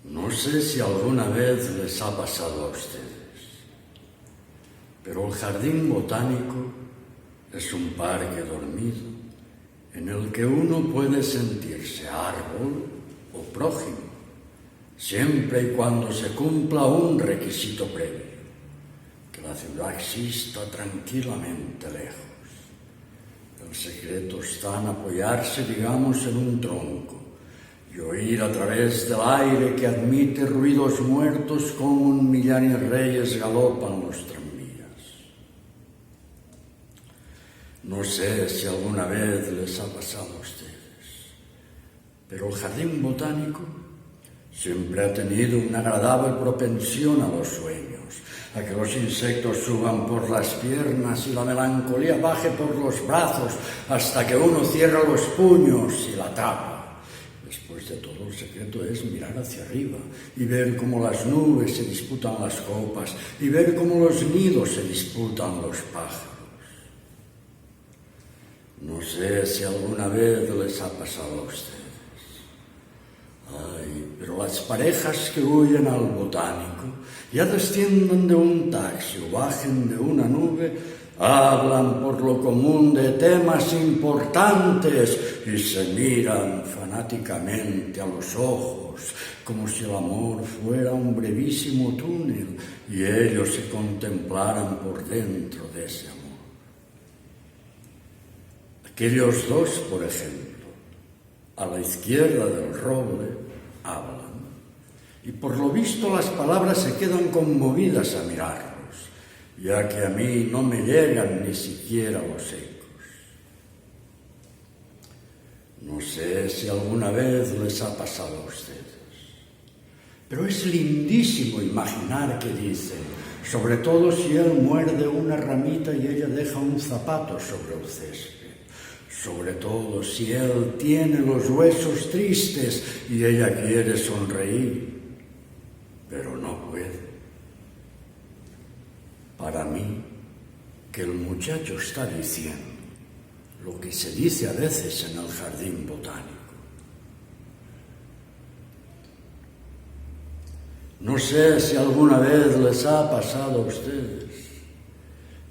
No sé si alguna vez les ha pasado a ustedes, pero el jardín botánico es un parque dormido en el que uno puede sentirse árbol o prójimo, siempre y cuando se cumpla un requisito previo: que la ciudad exista tranquilamente lejos. El secreto está en apoyarse, digamos, en un tronco y oír a través del aire que admite ruidos muertos como un millar y reyes galopan los tranvías. No sé si alguna vez les ha pasado a ustedes, pero el jardín botánico siempre ha tenido una agradable propensión a los sueños, a que los insectos suban por las piernas y la melancolía baje por los brazos hasta que uno cierra los puños y la tapa. Después de todo, el secreto es mirar hacia arriba y ver cómo las nubes se disputan las copas y ver cómo los nidos se disputan los pájaros. No sé si alguna vez les ha pasado a ustedes. Ay, pero las parejas que huyen al botánico, ya desciendan de un taxi o bajen de una nube, hablan por lo común de temas importantes y se miran fanáticamente a los ojos, como si el amor fuera un brevísimo túnel y ellos se contemplaran por dentro de ese amor. Aquellos dos, por ejemplo, a la izquierda del roble, hablan, y por lo visto las palabras se quedan conmovidas a mirarlos, ya que a mí no me llegan ni siquiera los ecos. No sé si alguna vez les ha pasado a ustedes, pero es lindísimo imaginar que dicen, sobre todo si él muerde una ramita y ella deja un zapato sobre el césped. Sobre todo si él tiene los huesos tristes y ella quiere sonreír, pero no puede. Para mí, que el muchacho está diciendo lo que se dice a veces en el jardín botánico. No sé si alguna vez les ha pasado a ustedes,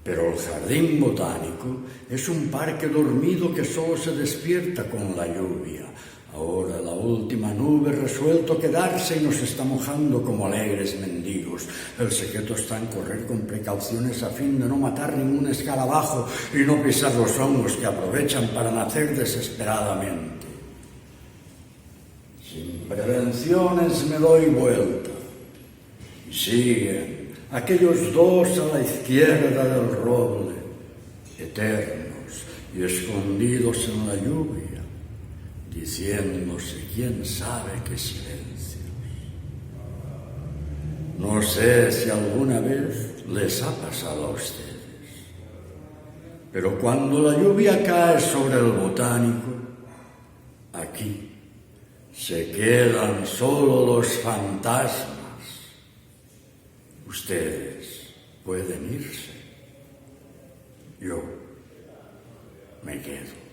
pero el jardín botánico es un parque dormido que solo se despierta con la lluvia. Ahora la última nube ha resuelto quedarse y nos está mojando como alegres mendigos. El secreto está en correr con precauciones a fin de no matar ningún escarabajo y no pisar los hongos que aprovechan para nacer desesperadamente. Sin prevenciones me doy vuelta y siguen aquellos dos a la izquierda del roble, eternos y escondidos en la lluvia, diciéndose quién sabe qué silencios. No sé si alguna vez les ha pasado a ustedes, pero cuando la lluvia cae sobre el botánico, aquí se quedan solo los fantasmas. Ustedes pueden irse, yo me quedo.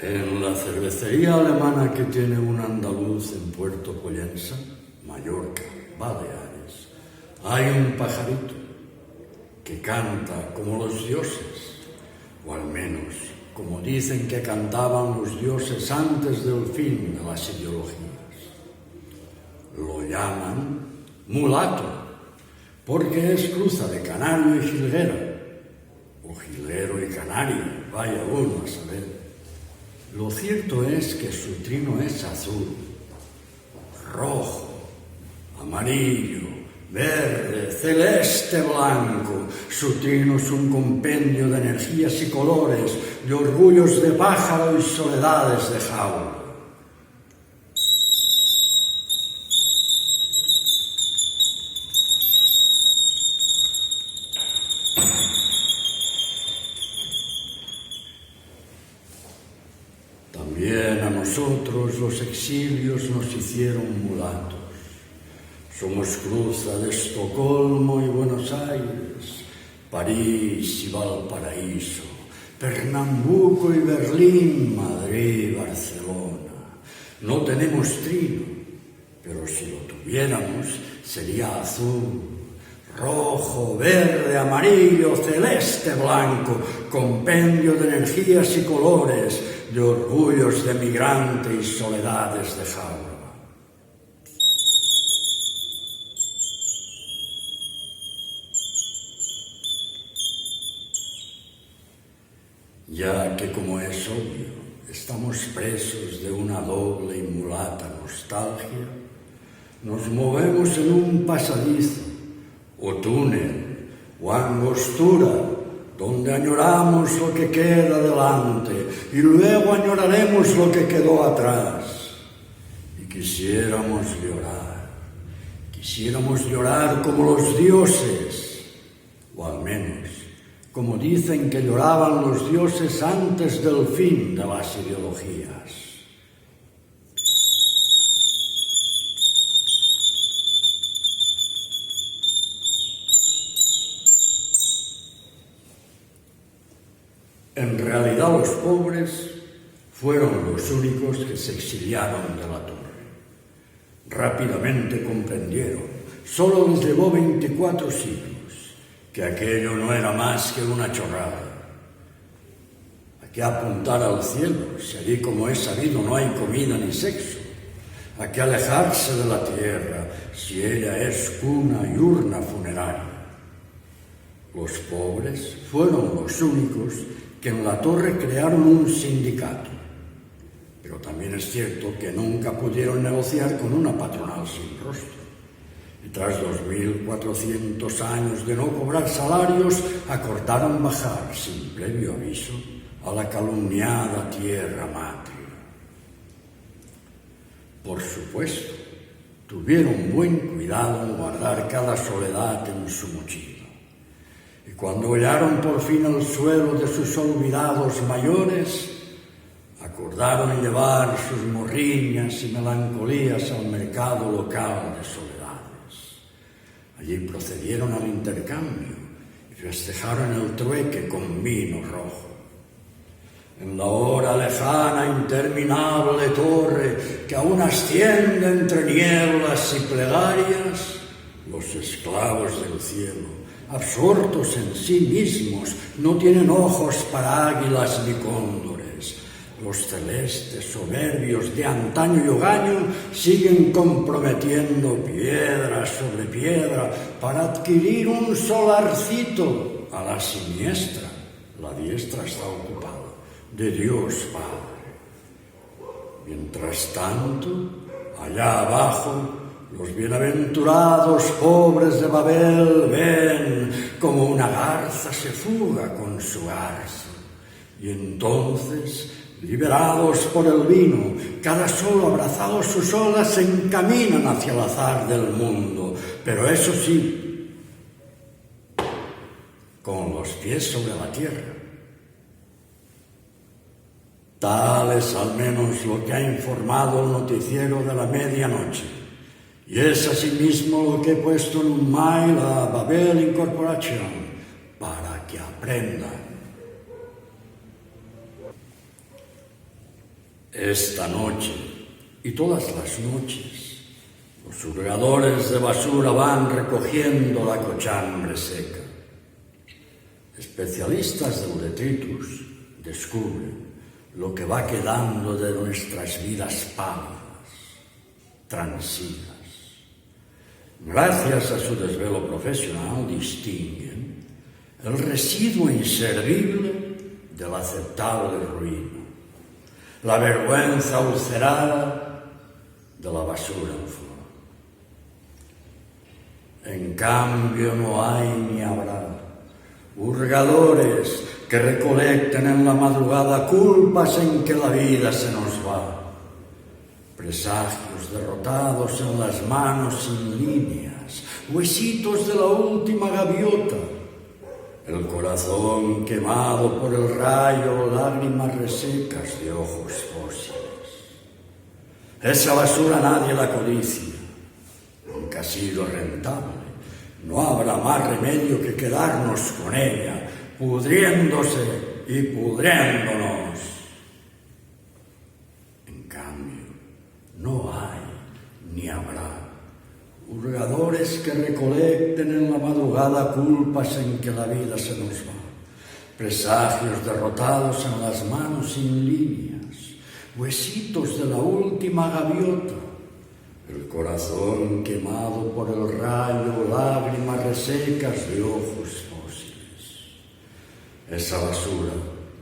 En la cervecería alemana que tiene un andaluz en Puerto Pollensa, Mallorca, Baleares, hay un pajarito que canta como los dioses, o al menos como dicen que cantaban los dioses antes del fin de las ideologías. Lo llaman mulato, porque es cruza de canario y jilguera, o jilguero y canario, vaya uno a saber. Lo cierto es que su trino es azul, rojo, amarillo, verde, celeste, blanco. Su trino es un compendio de energías y colores, de orgullos de pájaro y soledades de jaula. nosotros los exilios nos hicieron mulatos. Somos cruza de Estocolmo y Buenos Aires, París y Valparaíso, Pernambuco y Berlín, Madrid y Barcelona. No tenemos trino, pero si lo tuviéramos sería azul, rojo, verde, amarillo, celeste, blanco, compendio de energías y colores, de orgullos de migrante y soledades de jaula. Ya que, como es obvio, estamos presos de una doble y mulata nostalgia, nos movemos en un pasadizo, o túnel, o angostura, donde añoramos lo que queda delante y luego añoraremos lo que quedó atrás. Y quisiéramos llorar como los dioses, o al menos como dicen que lloraban los dioses antes del fin de las ideologías. En realidad los pobres fueron los únicos que se exiliaron de la torre. Rápidamente comprendieron, solo les llevó 24 siglos, que aquello no era más que una chorrada. ¿A qué apuntar al cielo, si allí, como es sabido, no hay comida ni sexo? ¿A qué alejarse de la tierra, si ella es cuna y urna funeraria? Los pobres fueron los únicos que en la torre crearon un sindicato. Pero también es cierto que nunca pudieron negociar con una patronal sin rostro. Y tras 2400 años de no cobrar salarios, acordaron bajar, sin previo aviso, a la calumniada tierra madre. Por supuesto, tuvieron buen cuidado en guardar cada soledad en su mochila. Y cuando hallaron por fin el suelo de sus olvidados mayores, acordaron llevar sus morriñas y melancolías al mercado local de soledades. Allí procedieron al intercambio y festejaron el trueque con vino rojo. En la hora lejana, interminable torre que aún asciende entre nieblas y plegarias, los esclavos del cielo, absortos en sí mismos, no tienen ojos para águilas ni cóndores. Los celestes soberbios de antaño y hogaño siguen comprometiendo piedra sobre piedra para adquirir un solarcito a la siniestra. La diestra está ocupada de Dios Padre. Mientras tanto, allá abajo, los bienaventurados pobres de Babel ven como una garza se fuga con su garza. Y entonces, liberados por el vino, cada solo abrazado a sus olas, se encaminan hacia el azar del mundo. Pero eso sí, con los pies sobre la tierra. Tal es al menos lo que ha informado el noticiero de la medianoche. Y es asimismo lo que he puesto en un mail a Babel Incorporation para que aprendan. Esta noche y todas las noches, los hurgadores de basura van recogiendo la cochambre seca. Especialistas del detritus descubren lo que va quedando de nuestras vidas pálidas, transidas. Gracias a su desvelo profesional distinguen el residuo inservible del aceptable ruido, la vergüenza ulcerada de la basura en flor. En cambio no hay ni habrá hurgadores que recolecten en la madrugada culpas en que la vida se nos va, presagios derrotados en las manos sin líneas, huesitos de la última gaviota, el corazón quemado por el rayo, lágrimas resecas de ojos fósiles. Esa basura nadie la codicia, nunca ha sido rentable. No habrá más remedio que quedarnos con ella, pudriéndose y pudriéndonos. En cambio, no hay ni habrá hurgadores que recolecten en la madrugada culpas en que la vida se nos va, presagios derrotados en las manos sin líneas, huesitos de la última gaviota, el corazón quemado por el rayo, lágrimas resecas de ojos fósiles. Esa basura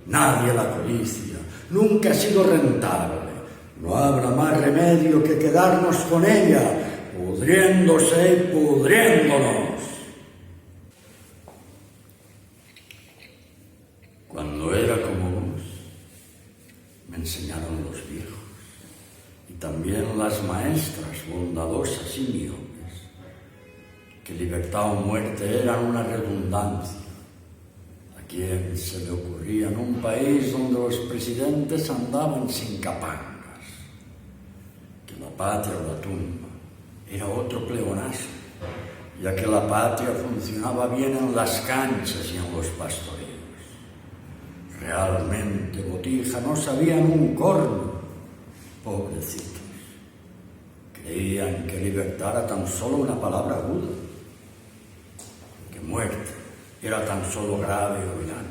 nadie la codicia, nunca ha sido rentable. No habrá más remedio que quedarnos con ella, pudriéndose y pudriéndonos. Cuando era como vos, me enseñaron los viejos, y también las maestras bondadosas y miopes, que libertad o muerte eran una redundancia. ¿A quién se le ocurría en un país donde los presidentes andaban sin capangas que la patria o la tumba era otro pleonasmo, ya que la patria funcionaba bien en las canchas y en los pastoreos? Realmente, Botija, no sabían un corno, pobrecitos. Creían que libertad era tan solo una palabra aguda, que muerte era tan solo grave o vilana,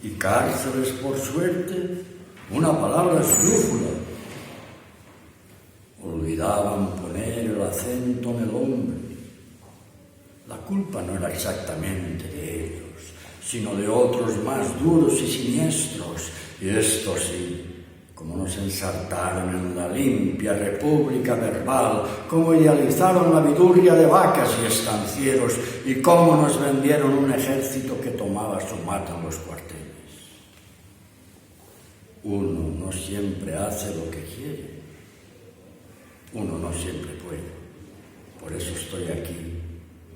y cárceles, por suerte, una palabra esdrújula. Olvidaban poner el acento en el hombre. La culpa no era exactamente de ellos, sino de otros más duros y siniestros. Y esto sí, como nos ensartaron en la limpia república verbal, cómo idealizaron la vidurria de vacas y estancieros, y cómo nos vendieron un ejército que tomaba su mata en los cuarteles. Uno no siempre hace lo que quiere. Uno no siempre puede. Por eso estoy aquí,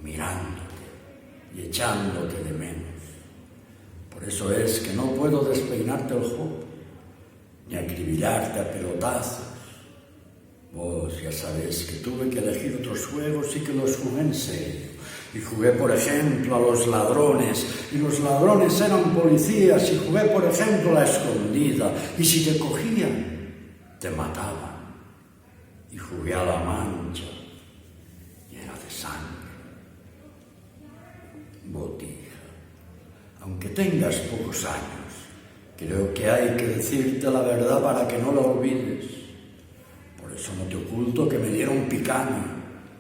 mirándote y echándote de menos. Por eso es que no puedo despeinarte el jopo, ni acribillarte a pelotazos. Vos ya sabés que tuve que elegir otros juegos y que los jugué en serio. Y jugué, por ejemplo, a los ladrones, y los ladrones eran policías, y jugué, por ejemplo, a la escondida, y si te cogían, te mataban. Y jugué a la mancha, y era de sangre. Botija, aunque tengas pocos años, creo que hay que decirte la verdad para que no la olvides. Por eso no te oculto que me dieron picana,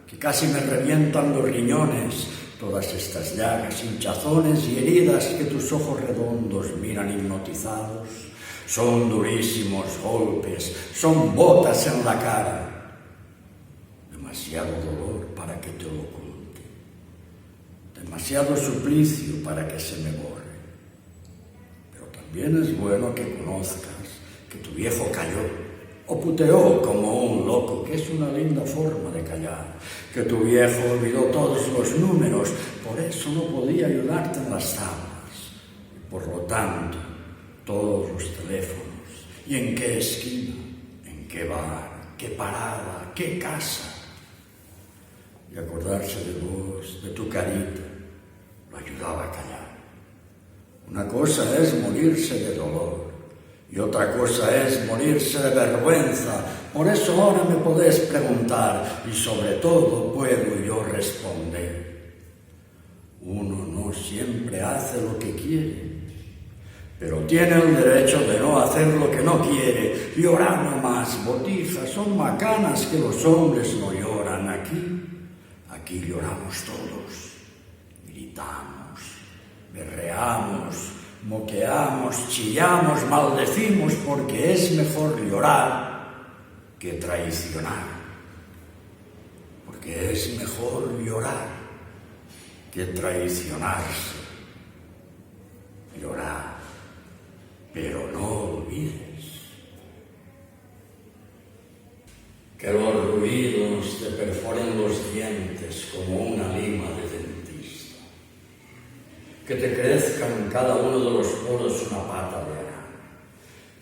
que casi me revientan los riñones, todas estas llagas, hinchazones y heridas que tus ojos redondos miran hipnotizados. Son durísimos golpes, son botas en la cara. Demasiado dolor para que te lo oculte, demasiado suplicio para que se me borre. Pero también es bueno que conozcas que tu viejo cayó o puteó como un loco, que es una linda forma de callar, que tu viejo olvidó todos los números, por eso no podía ayudarte en las tablas, y por lo tanto todos los teléfonos, y en qué esquina, en qué bar, qué parada, qué casa. Y acordarse de vos, de tu carita, lo ayudaba a callar. Una cosa es morirse de dolor y otra cosa es morirse de vergüenza. Por eso ahora me podés preguntar y sobre todo puedo yo responder. Uno no siempre hace lo que quiere, pero tiene el derecho de no hacer lo que no quiere. Llorar nomás, Botija, son macanas que los hombres no lloran aquí. Aquí lloramos todos, gritamos, berreamos, moqueamos, chillamos, maldecimos, porque es mejor llorar que traicionar. Porque es mejor llorar que traicionarse. Llorar, pero no olvides que los ruidos te perforen los dientes como una lima de dentista, que te crezca en cada uno de los poros una pata de arana,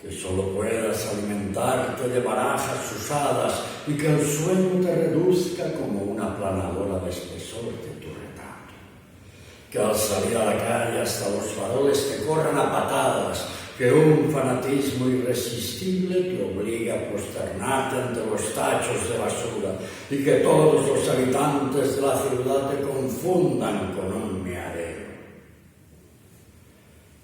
que solo puedas alimentarte de barajas usadas y que el sueño te reduzca como una planadora de espesor de tu retrato. Que al salir a la calle hasta los faroles te corran a patadas, que un fanatismo irresistible te obligue a prosternarte ante los tachos de basura y que todos los habitantes de la ciudad te confundan con un meadero.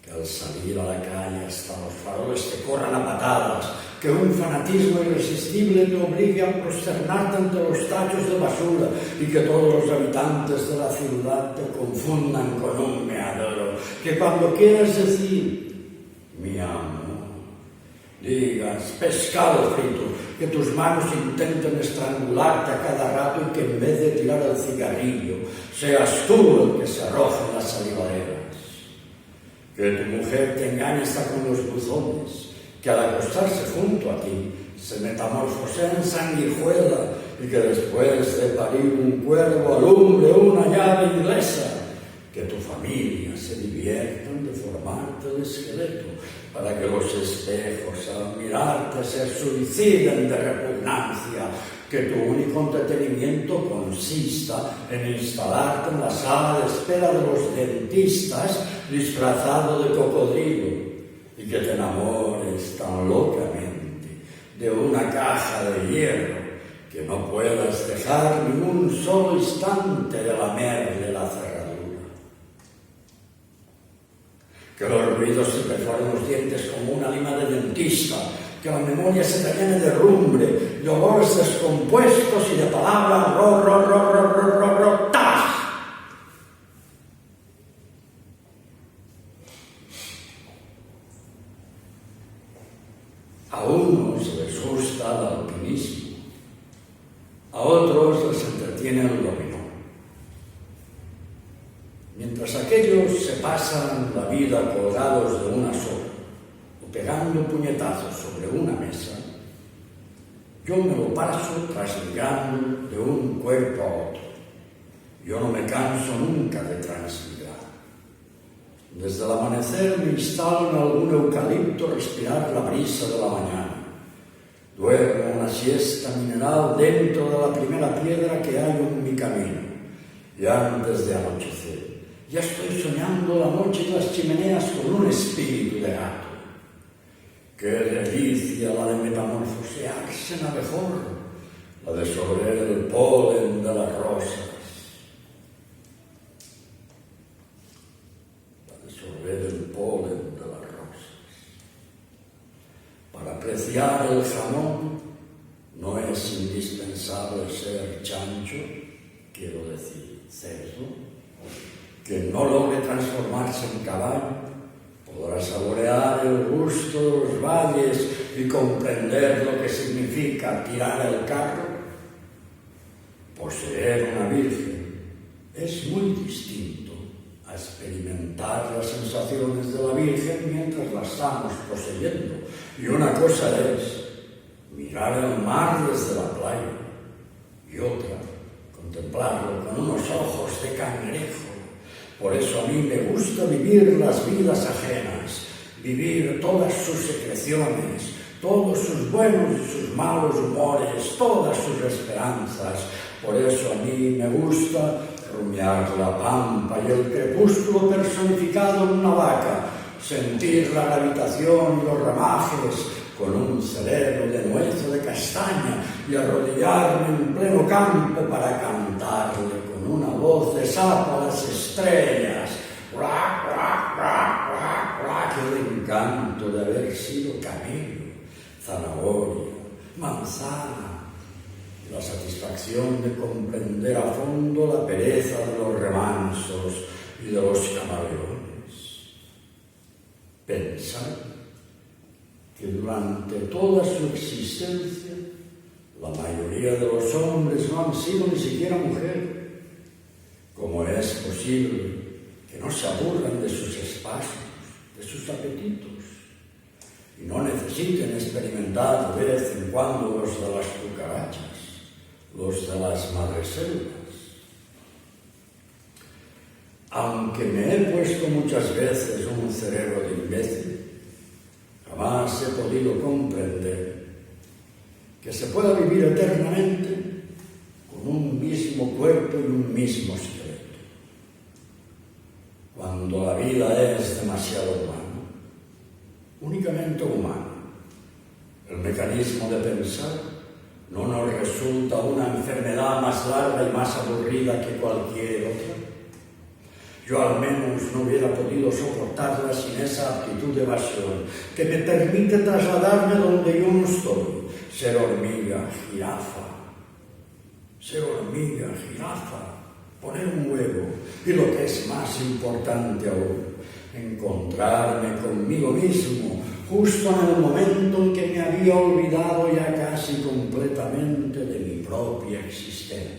Que al salir a la calle hasta los faroles te corran a patadas, que un fanatismo irresistible te obligue a prosternarte ante los tachos de basura y que todos los habitantes de la ciudad te confundan con un meadero. Que cuando quieras decir mi amor, digas pescado frito, que tus manos intenten estrangularte a cada rato y que en vez de tirar el cigarrillo, seas tú el que se arroje en las salivaderas. Que tu mujer te engañe hasta con los buzones, que al acostarse junto a ti se metamorfosee en sanguijuela y que después de parir un cuervo alumbre una llave inglesa. Que tu familia se divierta en deformarte el esqueleto para que los espejos al mirarte se suiciden de repugnancia. Que tu único entretenimiento consista en instalarte en la sala de espera de los dentistas disfrazado de cocodrilo y que te enamores tan locamente de una caja de hierro que no puedas dejar ni un solo instante de lamerle la cerradura. Que los ruidos se perforen los dientes como una lima de dentista, que la memoria se te llene de rumbre, de olores descompuestos y de palabras ¡tas! A unos les gusta el alpinismo, a otros les entretiene el dominó. Mientras aquellos se pasan la vida colgados de una soga o pegando puñetazos sobre una mesa, yo me lo paso transmigrando de un cuerpo a otro. Yo no me canso nunca de transmigrar. Desde el amanecer me instalo en algún eucalipto a respirar la brisa de la mañana. Duermo una siesta mineral dentro de la primera piedra que hallo en mi camino. Y antes de anochecer, ya estoy soñando la noche y las chimeneas con un espíritu de gato. Qué delicia la de metamorfosearse en abejorro, la de sorber el polen de las rosas. El polen de las rosas. Para apreciar el jamón no es indispensable ser chancho, quiero decir cerdo, que no logre transformarse en caballo, podrá saborear el gusto de los valles y comprender lo que significa tirar el carro. Poseer una virgen es muy distinto a experimentar las sensaciones de la Virgen mientras la estamos poseyendo. Y una cosa es mirar el mar desde la playa y otra, contemplarlo con unos ojos de cangrejo. Por eso a mí me gusta vivir las vidas ajenas, vivir todas sus secreciones, todos sus buenos y sus malos humores, todas sus esperanzas. Por eso a mí me gusta rumiar la pampa y el crepúsculo personificado en una vaca, sentir la gravitación y los ramajes con un cerebro de nuez o de castaña y arrodillarme en pleno campo para cantarle con una voz de sapo a las estrellas. ¡Ruac, ruac, ruac, ruac, ruac! El encanto de haber sido camello, zanahoria, manzana. La satisfacción de comprender a fondo la pereza de los remansos y de los camaleones. Pensar que durante toda su existencia la mayoría de los hombres no han sido ni siquiera mujer. ¿Cómo es posible que no se aburran de sus espacios, de sus apetitos? Y no necesiten experimentar de vez en cuando los de las cucarachas, los de las madreselvas. Aunque me he puesto muchas veces un cerebro de imbécil, jamás he podido comprender que se pueda vivir eternamente con un mismo cuerpo y un mismo esqueleto, cuando la vida es demasiado humana, únicamente humana. El mecanismo de pensar no nos resulta una enfermedad más larga y más aburrida que cualquier otra. Yo al menos no hubiera podido soportarla sin esa aptitud de evasión que me permite trasladarme donde yo no estoy, ser hormiga, jirafa, poner un huevo y lo que es más importante aún, encontrarme conmigo mismo justo en el momento en que me había olvidado ya casi completamente de mi propia existencia.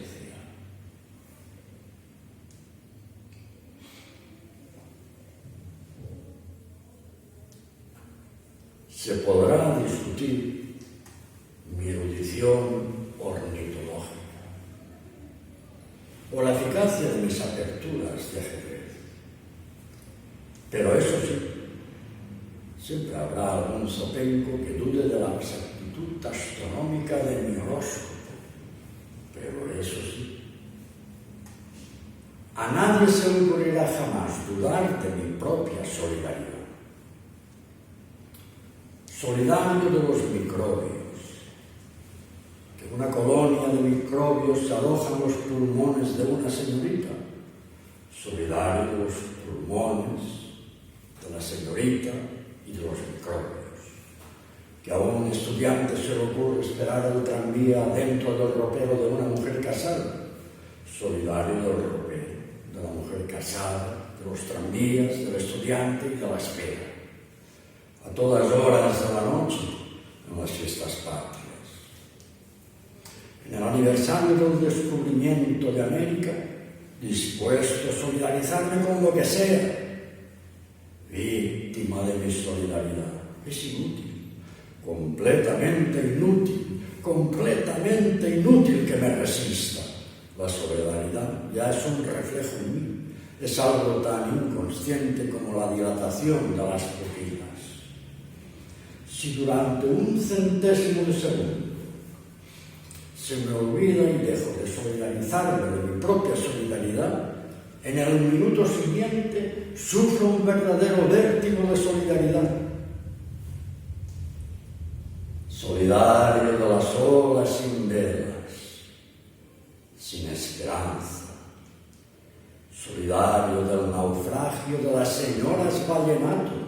Se podrá discutir mi erudición ornitológica o la eficacia de mis aperturas de ajedrez, pero eso sí, siempre habrá algún zopenco que dude de la exactitud astronómica de mi horóscopo, pero eso sí, a nadie se le ocurrirá jamás dudar de mi propia solidaridad. Solidario de los microbios, que una colonia de microbios se aloja en los pulmones de una señorita. Solidario de los pulmones de la señorita y de los microbios, que a un estudiante se le ocurre esperar el tranvía dentro del ropero de una mujer casada. Solidario del ropero, de la mujer casada, de los tranvías, del estudiante y de la espera, a todas horas de la noche en las fiestas patrias. En el aniversario del descubrimiento de América, dispuesto a solidarizarme con lo que sea, víctima de mi solidaridad. Es inútil, completamente inútil que me resista. La solidaridad ya es un reflejo en mí, es algo tan inconsciente como la dilatación de las pupilas. Si durante un centésimo de segundo se me olvida y dejo de solidarizarme de mi propia solidaridad, en el minuto siguiente sufro un verdadero vértigo de solidaridad. Solidario de las olas sin velas, sin esperanza. Solidario del naufragio de las señoras vallenatos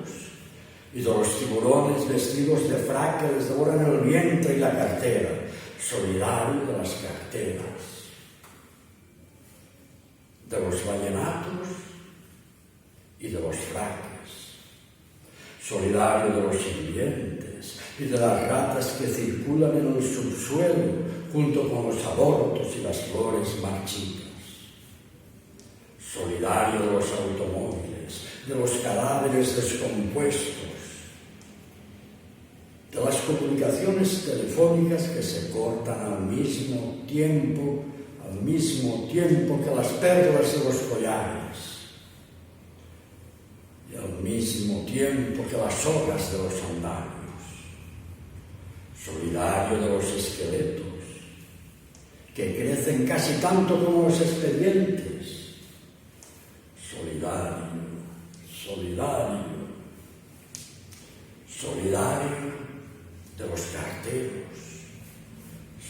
y de los tiburones vestidos de frac que les devoran el vientre y la cartera. Solidario de las carteras, de los vallenatos y de los fraques. Solidario de los sirvientes y de las ratas que circulan en el subsuelo junto con los abortos y las flores marchitas. Solidario de los automóviles, de los cadáveres descompuestos, de las comunicaciones telefónicas que se cortan al mismo tiempo que las perlas de los collares y al mismo tiempo que las hojas de los andamios. Solidario de los esqueletos, que crecen casi tanto como los expedientes. Solidario de los carteros,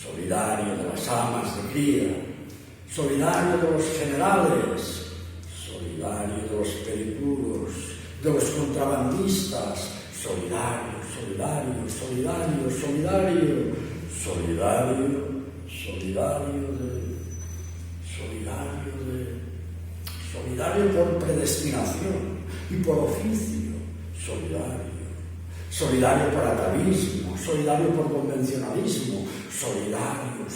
solidario de las amas de cría, solidario de los generales, solidario de los pericuros, de los contrabandistas, solidario por predestinación y por oficio, solidario por atavismo, solidario por convencionalismo, solidario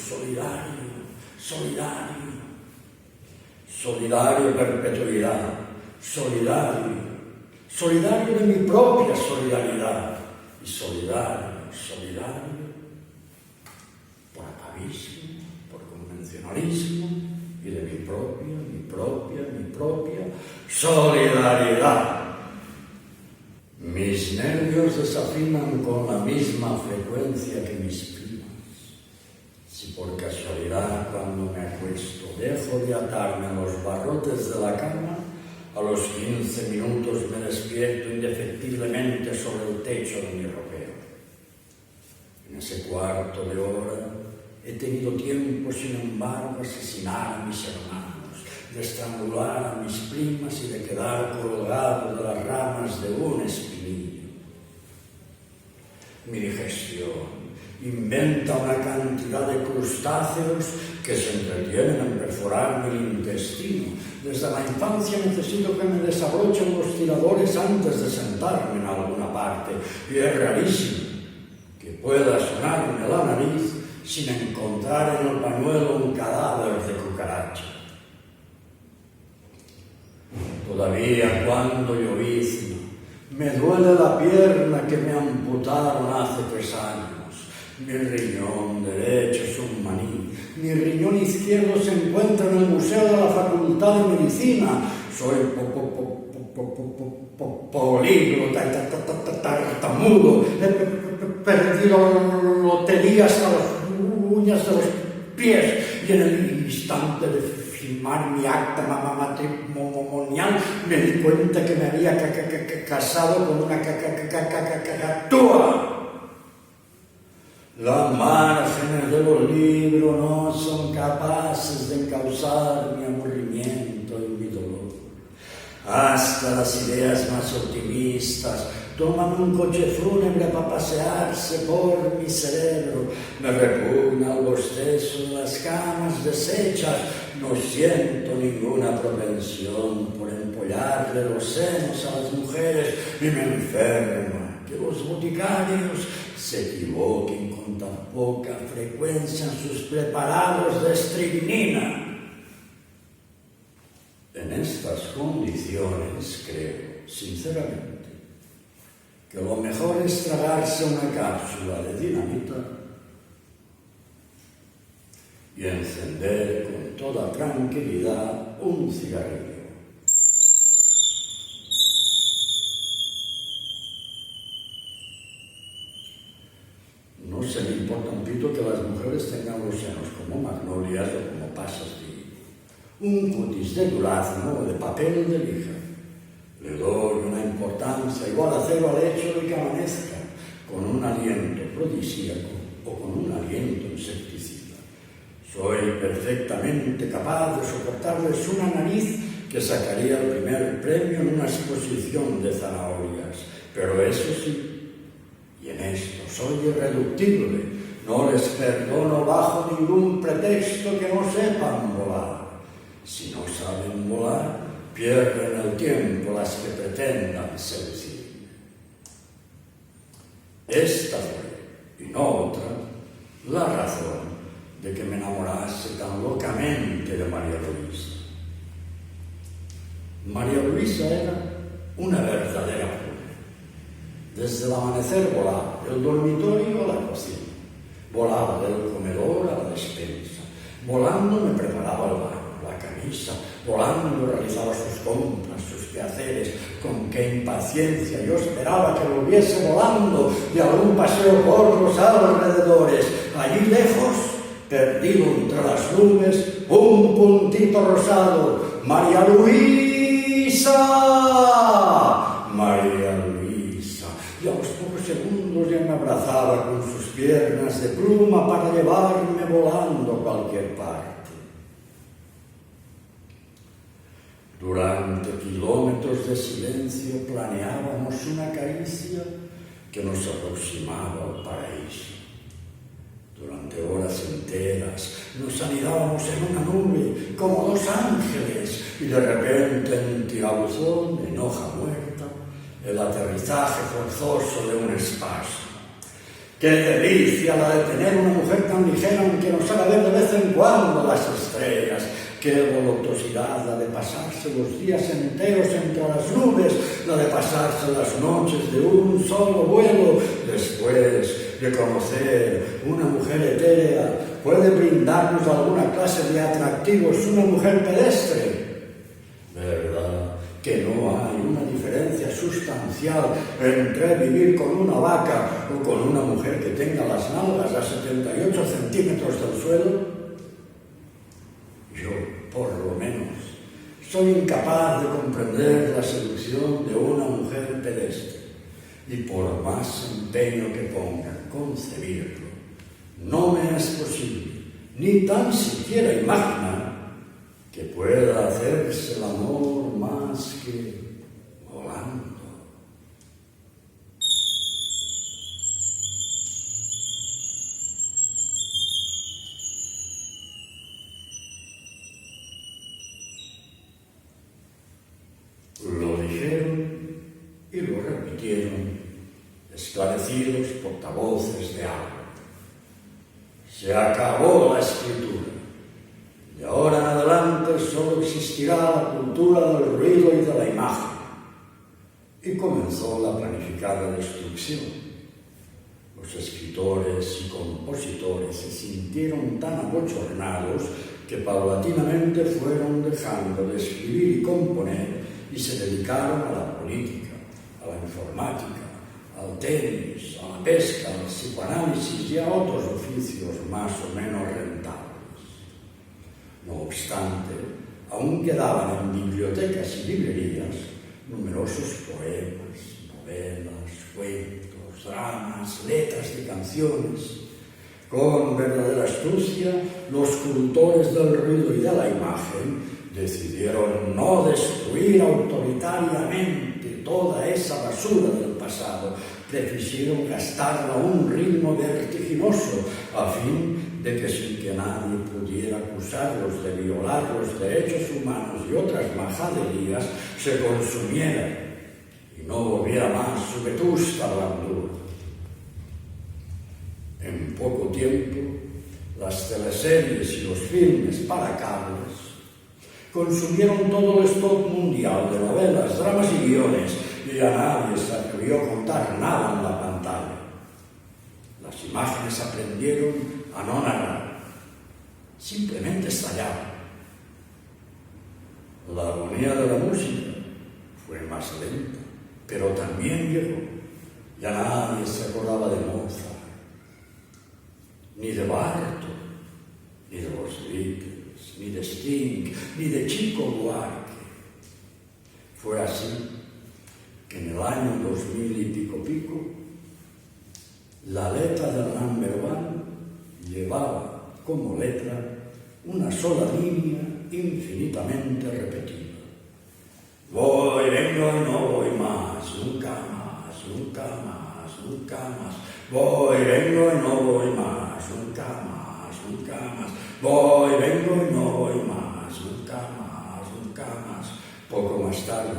perpetuidad, solidario de mi propia solidaridad y solidario por atavismo, por convencionalismo y de mi propia solidaridad. Mis nervios desafinan con la misma frecuencia que mis primas. Si por casualidad cuando me acuesto dejo de atarme a los barrotes de la cama, a los 15 minutos me despierto indefectiblemente sobre el techo de mi ropero. En ese cuarto de hora he tenido tiempo, sin embargo, de asesinar a mis hermanos, de estrangular a mis primas y de quedar colgado de las ramas de un espinillo. Mi digestión inventa una cantidad de crustáceos que se entretienen en perforar mi intestino. Desde la infancia necesito que me desabrochen los tiradores antes de sentarme en alguna parte, y es rarísimo que pueda sonarme la nariz sin encontrar en el pañuelo un cadáver de cucaracha. Todavía cuando llovizna, me duele la pierna que me amputaron hace 3 años. Mi riñón derecho es un maní. Mi riñón izquierdo se encuentra en el Museo de la Facultad de Medicina. Soy políglota, tartamudo. He perdido lotería hasta las uñas de los pies. Y en el instante de firmar mi acta matrimonial me di cuenta que me había casado con una cacatúa. Las márgenes de los libros no son capaces de encauzar mi aburrimiento y mi dolor. Hasta las ideas más optimistas toman un coche fúnebre para pasearse por mi cerebro. Me repugna el bostezo de las camas deshechas. No siento ninguna propensión por empollarle los senos a las mujeres y me enferma que los boticarios se equivoquen con tan poca frecuencia en sus preparados de estricnina. En estas condiciones creo, sinceramente, que lo mejor es tragarse una cápsula de dinamita y encender con toda tranquilidad un cigarrillo. No se me importa un pito que las mujeres tengan los senos como magnolias o como pasas de un cutis de durazno o de papel de lija. Le doy una importancia igual a cero al hecho de que amanezca con un aliento prodisíaco o con un aliento insecticida. Soy perfectamente capaz de soportarles una nariz que sacaría el primer premio en una exposición de zanahorias, pero eso sí, y en esto soy irreductible, no les perdono bajo ningún pretexto que no sepan volar. Si no saben volar, pierden el tiempo las que pretendan seducirme. Esta fue, y no otra, la razón de que me enamorase tan locamente de María Luisa. María Luisa era una verdadera pura. Desde el amanecer volaba del dormitorio a la cocina, volaba del comedor a la despensa, volando me preparaba el baño, la camisa, volando realizaba sus compras, sus quehaceres. Con qué impaciencia yo esperaba que volviese volando de algún paseo por los alrededores. Allí lejos, perdido entre las nubes, un puntito rosado. ¡María Luisa! ¡María Luisa! Y a los pocos segundos ya me abrazaba con sus piernas de pluma para llevarme volando a cualquier parte. Durante kilómetros de silencio planeábamos una caricia que nos aproximaba al paraíso. Durante horas enteras nos anidábamos en una nube como 2 ángeles y de repente en tirabuzón, en hoja muerta, el aterrizaje forzoso de un espacio. ¡Qué delicia la de tener una mujer tan ligera que nos haga ver de vez en cuando las estrellas! ¡Qué voluptuosidad la de pasarse los días enteros entre las nubes, la de pasarse las noches de un solo vuelo! Después de conocer una mujer etérea, puede brindarnos alguna clase de atractivos una mujer pedestre. ¿Verdad que no hay una diferencia sustancial sustancial entre vivir con una vaca o con una mujer que tenga las nalgas a 78 centímetros del suelo? Yo, por lo menos, soy incapaz de comprender la seducción de una mujer pedestre y por más empeño que ponga en concebirlo, no me es posible ni tan siquiera imaginar que pueda hacerse el amor más que volando. Lo dijeron y lo repitieron esclarecidos portavoces de algo. Se acabó la escritura. De ahora en adelante solo existirá la cultura del ruido y de la imagen. Y comenzó la planificada destrucción. Los escritores y compositores se sintieron tan abochornados que paulatinamente fueron dejando de escribir y componer y se dedicaron a la política, a la informática, al tenis, a la pesca, al psicoanálisis y a otros oficios más o menos rentables. No obstante, aún quedaban en bibliotecas y librerías numerosos poemas, novelas, cuentos, dramas, letras de canciones. Con verdadera astucia, los cultores del ruido y de la imagen decidieron no destruir autoritariamente toda esa basura del pasado. Prefirieron gastarla a un ritmo vertiginoso a fin de que sin que nadie pudiera acusarlos de violar los derechos humanos y otras majaderías, se consumiera y no volviera más su vetusta blandura. En poco tiempo, las teleseries y los filmes para cables consumieron todo el stock mundial de novelas, dramas y guiones, y ya nadie se atrevió a contar nada en la pantalla. Las imágenes aprendieron a no narrar, simplemente estallaban. La agonía de la música fue más lenta, pero también llegó. Ya nadie se acordaba de Mozart, ni de Bartók, ni de los Beatles, ni de Sting, ni de Chico Buarque. Fue así que en el año 2000 y pico, la letra del Number One llevaba como letra una sola línea infinitamente repetida. Voy, vengo y no voy más, nunca más, nunca más, nunca más. Voy, vengo y no voy más, nunca más, nunca más. Voy, vengo y no voy más, nunca más, nunca más. Poco más tarde,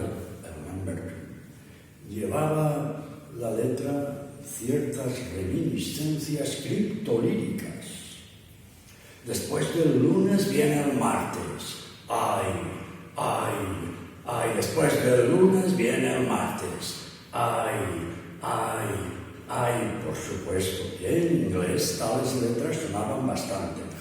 el Number Two llevaba la letra ciertas reminiscencias criptolíricas. Después del lunes viene el martes. Ay, ay, ay. Después del lunes viene el martes. Ay, ay, ay. Por supuesto que en inglés tales letras sonaban bastante mejor.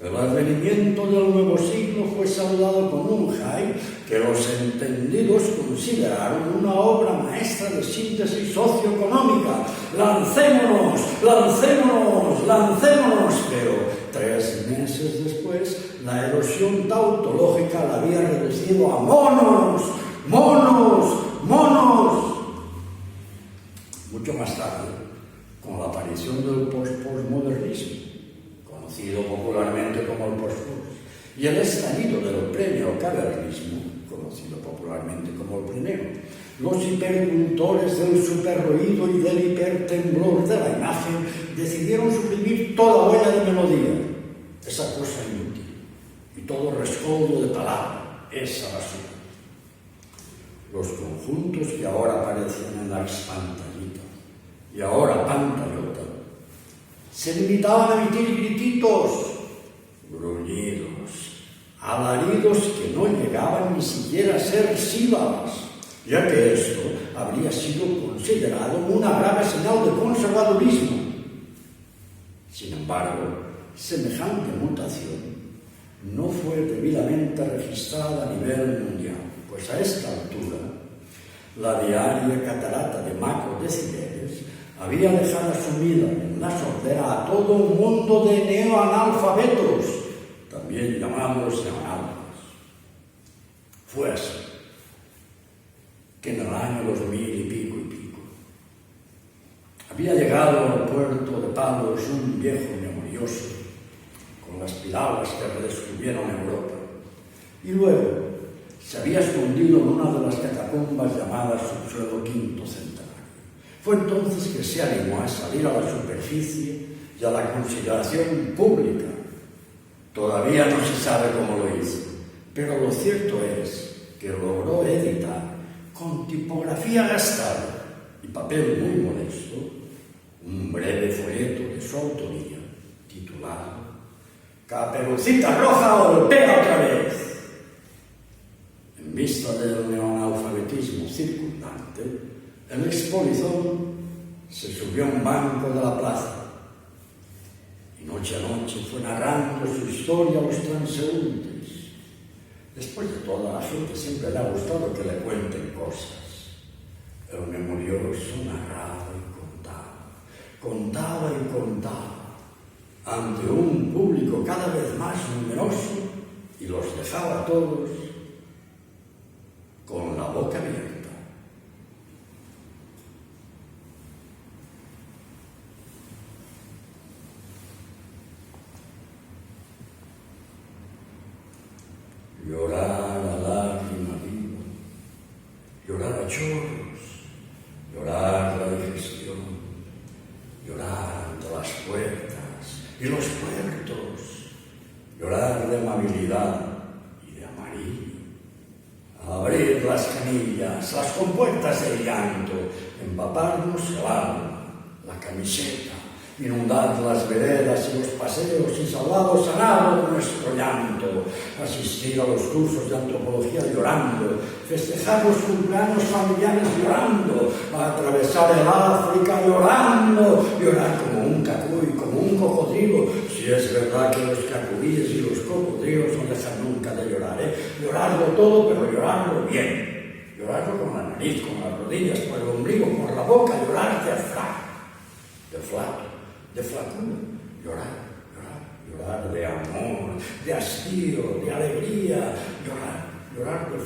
El advenimiento del nuevo siglo fue saludado con un hype que los entendidos consideraron una obra maestra de síntesis socioeconómica. ¡Lancémonos! ¡Lancémonos! ¡Lancémonos! Pero 3 meses después, la erosión tautológica la había reducido a monos, monos, monos. Mucho más tarde, con la aparición del postmodernismo, conocido popularmente como el post-post, y el estallido del premio-cavernismo, conocido popularmente como el plenero, los hipercultores del superruido y del hipertemblor de la imagen decidieron suprimir toda huella de melodía, esa cosa inútil, y todo rescoldo de palabra, esa basura. Los conjuntos que ahora aparecen en las pantallitas y ahora pantallota se limitaban a emitir grititos, gruñidos, alaridos que no llegaban ni siquiera a ser sílabas, ya que esto habría sido considerado una grave señal de conservadurismo. Sin embargo, semejante mutación no fue debidamente registrada a nivel mundial, pues a esta altura La diaria catarata de macrodecibeles había dejado sumida en la sordera a todo un mundo de neoanalfabetos, también llamados neoanalfas. Fue así que en el año 2000 y pico había llegado al puerto de Palos un viejo memorioso con las piladas que redescubrieron Europa, y luego se había escondido en una de las catacumbas llamadas subsuelo quinto centenario. Fue entonces que se animó a salir a la superficie y a la consideración pública. Todavía no se sabe cómo lo hizo, pero lo cierto es que logró editar con tipografía gastada y papel muy modesto un breve folleto de su autoría titulado «Caperucita Roja golpea otra vez». En vista del neoanalfabetismo circundante, el expolizón se subió a un banco de la plaza y noche a noche fue narrando su historia a los transeúntes. Después de todo, a la gente siempre le ha gustado que le cuenten cosas. El memorioso narraba y contaba ante un público cada vez más numeroso y los dejaba a todos con la boca abierta. Llorar a lágrima viva, llorar a chorros, llorar la digestión, llorar ante las puertas y los puertos, llorar de amabilidad y de amarillo, abrir las canillas, las compuertas de llanto, empaparnos el alma, la camiseta, inundar las veredas y los paseos y salvados a nada de nuestro llanto, asistir a los cursos de antropología llorando, festejar los cumpleaños familiares llorando, atravesar el África llorando, llorar como un cacuy, como un cocodrilo, si es verdad que los cacuyes y los cocodrilos no dejan nunca de llorar, llorarlo todo, pero llorarlo bien, llorarlo con la nariz, con las rodillas, por el ombligo, por la boca, llorar de flato, de flacura, llorar de amor, de hastío, de alegría, llorar de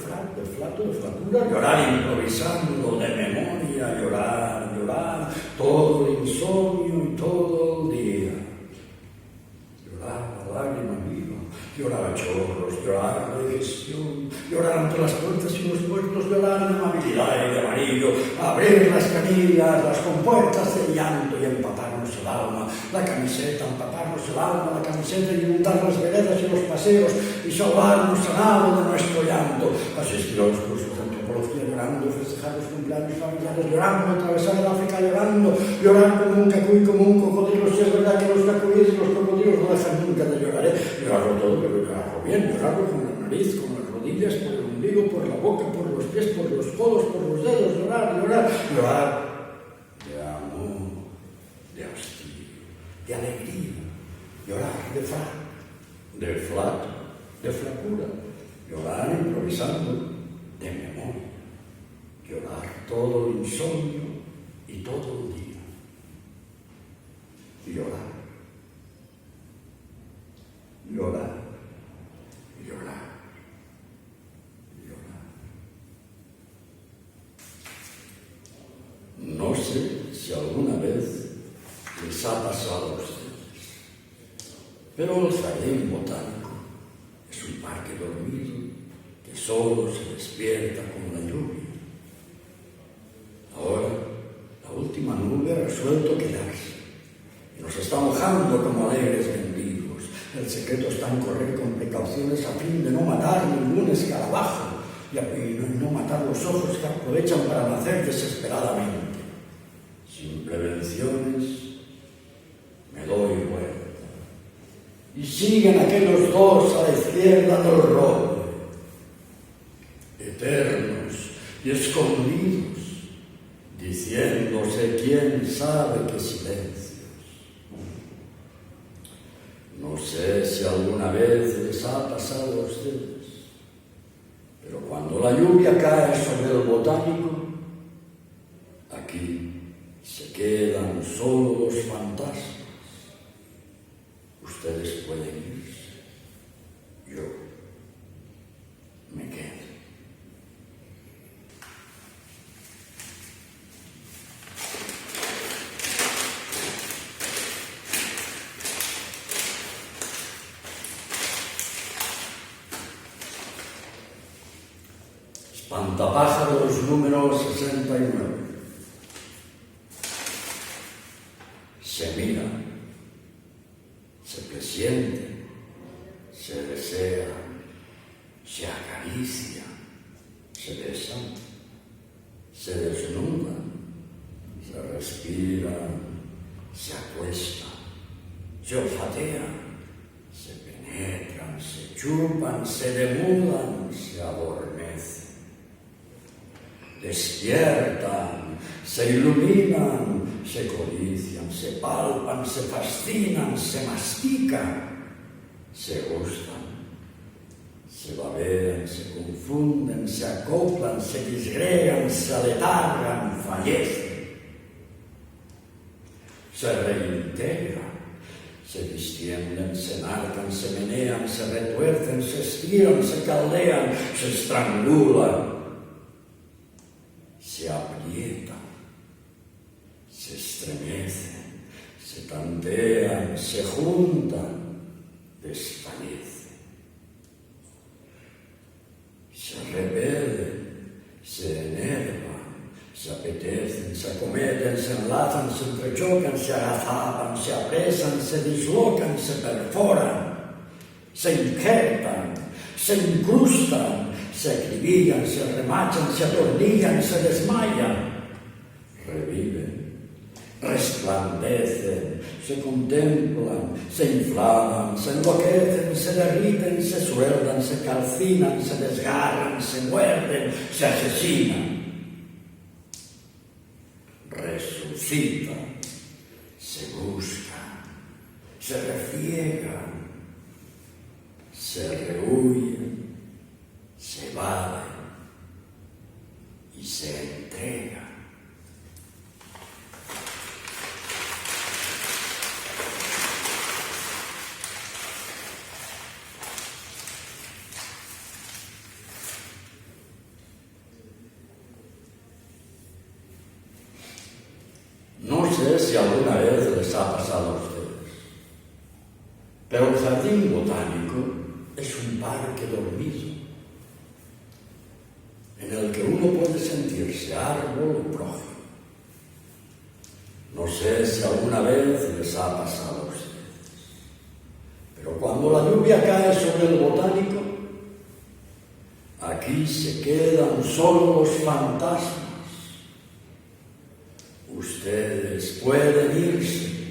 flacura, llorar improvisando, de memoria, llorar, todo el insomnio y todo el día, llorar a lágrima viva, llorar a chorros, llorar a digestión, llorar ante las puertas y los puertos, llorar de amabilidad y de amarillo, abrir las canillas, las compuertas de llanto y empaparnos el alma, la camiseta, empaparnos el alma, la camiseta y inundar las veredas y los paseos y salvarnos a nada de nuestro llanto, asistir a los cursos de antropología llorando, festejar los cumpleaños familiares llorando, atravesar el África llorando, llorar como un cacuy, como un cocodrilo, si es verdad que los cacuyes y los cocodrilos no dejan nunca de llorar, llorarlo todo, pero llorarlo bien, llorarlo con la nariz, con las rodillas, por el ombligo, por la boca, por los pies, por los codos, por los dedos, llorar de amor, de hastío, de alegría, llorar de flato, de flacura, llorar improvisando, de memoria, llorar todo el insomnio y todo el día, llorar. No sé si alguna vez les ha pasado a ustedes, pero el jardín botánico es un parque dormido que solo se despierta con la lluvia. Ahora, la última nube ha resuelto quedarse y nos está mojando como alegres mendigos. El secreto está en correr con precauciones a fin de no matar ningún escarabajo y no matar los ojos que aprovechan para nacer desesperadamente. Sin prevenciones, me doy vuelta. Y siguen aquellos dos a la izquierda del roble, eternos y escondidos, diciéndose quién sabe qué silencios. No sé si alguna vez les ha pasado a ustedes, pero cuando la lluvia cae sobre el botánico, Aquí se quedan solo los fantasmas. Ustedes pueden irse. Yo me quedo. Espantapájaros número 69. Se miran, se presienten, se desean, se acarician, se besan, se desnudan, se respiran, se acuestan, se olfatean, se penetran, se chupan, se demudan, se adormecen. Despiertan, se iluminan, se codician, se palpan, se fascinan, se mastican, se gustan, se babean, se confunden, se acoplan, se disgregan, se aletargan, fallecen, se reintegran, se distienden, se enarcan, se menean, se retuercen, se estiran, se caldean, se estrangulan, se aprietan, se estremecen, se tantean, se juntan, desfallecen, se rebelen, se enervan, se apetecen, se acometen, se enlazan, se entrechocan, se agazapan, se apresan, se dislocan, se perforan, se injertan, se incrustan, se acribillan, se remachan, se atornillan, se desmayan, reviven, resplandecen, se contemplan, se inflaman, se enloquecen, se derriten, se sueldan, se calcinan, se desgarran, se muerden, se asesinan, resucitan, se buscan, se refriegan, se rehuyen, se evaden y se entregan. No sé si alguna vez les ha pasado a ustedes, pero el jardín botánico es un parque dormido, en el que uno puede sentirse árbol o prójimo. No sé si alguna vez les ha pasado a ustedes, pero cuando la lluvia cae sobre el botánico, aquí se quedan solo los fantasmas. Ustedes pueden irse,